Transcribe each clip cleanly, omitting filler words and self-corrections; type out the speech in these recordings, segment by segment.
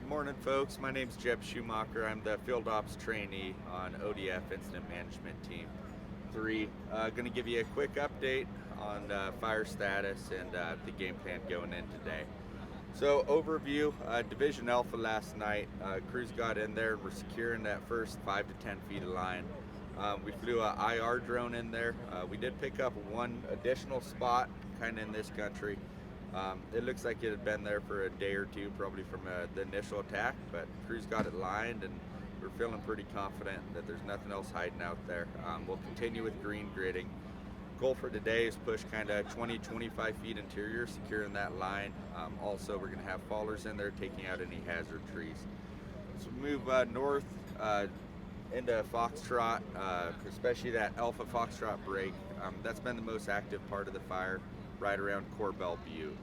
Morning, folks. My name's Jeb Schumacher. I'm the Field Ops trainee on ODF Incident Management Team 3. Going to give you a quick update on fire status and the game plan going in today. So, overview, Division Alpha last night. Crews got in there. We're securing that first 5 to 10 feet of line. We flew a IR drone in there. We did pick up one additional spot kind of in this country. It looks like it had been there for a day or two, probably from the initial attack, but crews got it lined and we're feeling pretty confident that there's nothing else hiding out there. We'll continue with green gridding. Goal for today is push kind of 20-25 feet interior, securing that line. Also, we're going to have fallers in there taking out any hazard trees. So move north into Foxtrot, especially that Alpha Foxtrot break. That's been the most active part of the fire, right around Corbell Butte.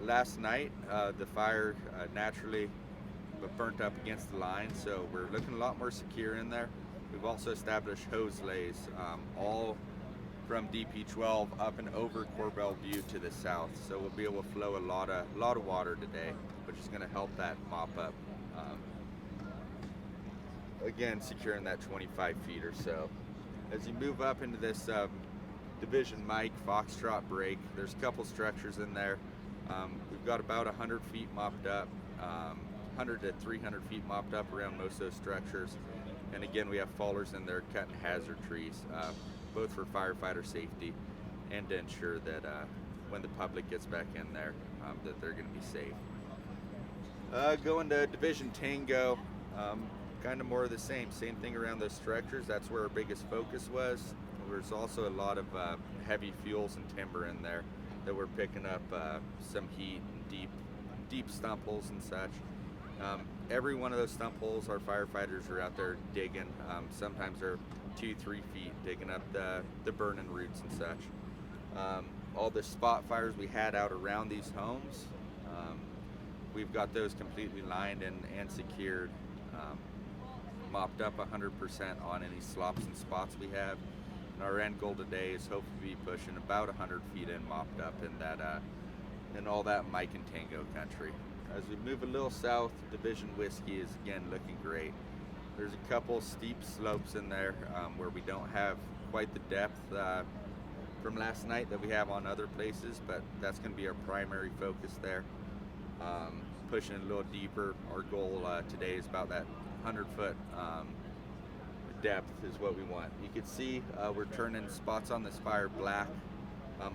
Last night, the fire naturally burnt up against the line, so we're looking a lot more secure in there. We've also established hose lays, all from DP12 up and over Corbell Butte to the south, so we'll be able to flow a lot of water today, which is going to help that mop up. Again, securing that 25 feet or so. As you move up into this Division Mike Foxtrot break, there's a couple structures in there. We've got about 100 feet mopped up, 100 to 300 feet mopped up around most of those structures. And again, we have fallers in there cutting hazard trees, both for firefighter safety and to ensure that when the public gets back in there, that they're going to be safe. Going to Division Tango, kind of more of the same thing around those structures. That's where our biggest focus was. There's also a lot of heavy fuels and timber in there that we're picking up some heat and deep stump holes and such. Every one of those stump holes, our firefighters are out there digging. Sometimes they're 2-3 feet, digging up the burning roots and such. All the spot fires we had out around these homes, we've got those completely lined and secured, mopped up 100% on any slops and spots we have. And our end goal today is hopefully be pushing about 100 feet in mopped up in that in all that Mike and Tango country. As we move a little south, Division Whiskey is again looking great. There's a couple steep slopes in there where we don't have quite the depth from last night that we have on other places, but that's going to be our primary focus there. Pushing a little deeper. Our goal today is about that 100-foot depth is what we want. You can see we're turning spots on this fire black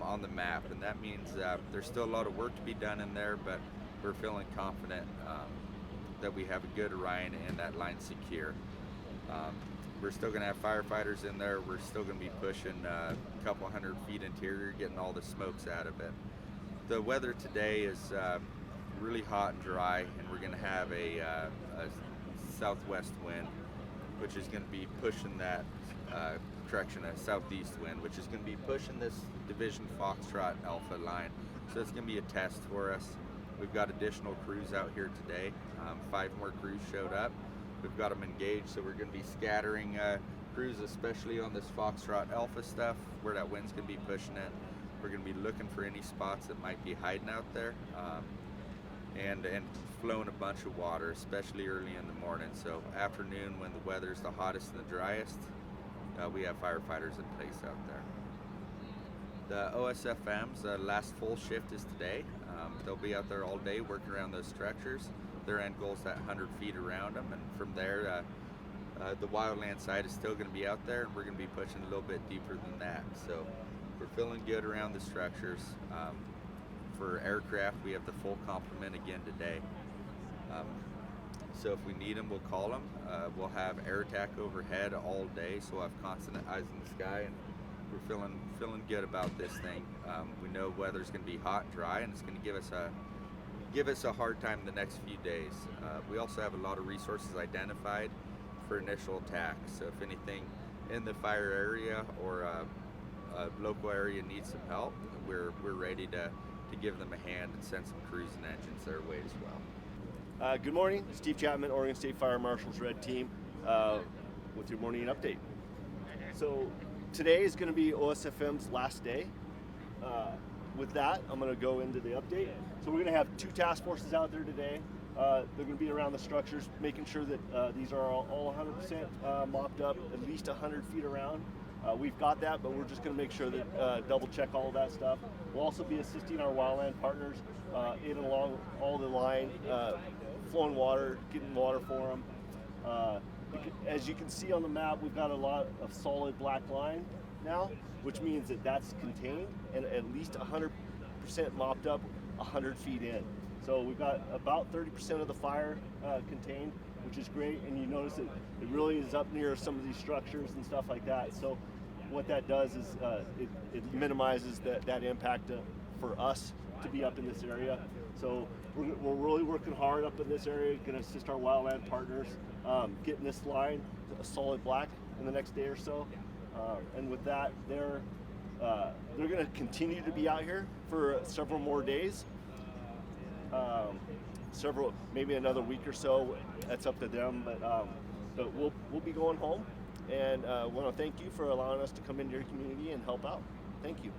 on the map, and that means there's still a lot of work to be done in there, but we're feeling confident that we have a good Orion and that line secure. We're still going to have firefighters in there. We're still going to be pushing a couple 100 feet interior, getting all the smokes out of it. The weather today is really hot and dry, and we're going to have a southwest wind, which is going to be pushing that, a southeast wind, which is going to be pushing this Division Foxtrot Alpha line. So it's going to be a test for us. We've got additional crews out here today. 5 more crews showed up. We've got them engaged, so we're going to be scattering crews, especially on this Foxtrot Alpha stuff, where that wind's going to be pushing it. We're going to be looking for any spots that might be hiding out there, and flowing a bunch of water, especially early in the morning. So afternoon, when the weather's the hottest and the driest, we have firefighters in place out there. The OSFM's last full shift is today. They'll be out there all day working around those structures. Their end goal is that 100 feet around them, and from there, the wildland side is still going to be out there, and we're going to be pushing a little bit deeper than that. So we're feeling good around the structures. For aircraft, we have the full complement again today. So if we need them, we'll call them. We'll have air attack overhead all day, so we'll have constant eyes in the sky, and we're feeling good about this thing. We know weather's going to be hot and dry, and it's going to give us a hard time the next few days. We also have a lot of resources identified for initial attack. So if anything in the fire area or a local area needs some help, we're ready to give them a hand and send some crews and engines their way as well. Good morning, Steve Chapman, Oregon State Fire Marshal's Red Team, with your morning update. So today is going to be OSFM's last day. with that, I'm going to go into the update. So we're going to have 2 task forces out there today. They're going to be around the structures, making sure that these are all 100% mopped up, at least 100 feet around. We've got that, but we're just going to make sure that double check all of that stuff. We'll also be assisting our wildland partners in and along all the line, flowing water, getting water for them. As you can see on the map, we've got a lot of solid black line now, which means that that's contained and at least 100% mopped up 100 feet in. So we've got about 30% of the fire contained, which is great. And you notice that it really is up near some of these structures and stuff like that. So what that does is it minimizes that impact for us to be up in this area. So we're really working hard up in this area, going to assist our wildland partners getting this line a solid black in the next day or so. And with that, they're going to continue to be out here for several more days. Maybe another week or so. That's up to them. But we'll be going home, and want to thank you for allowing us to come into your community and help out. Thank you.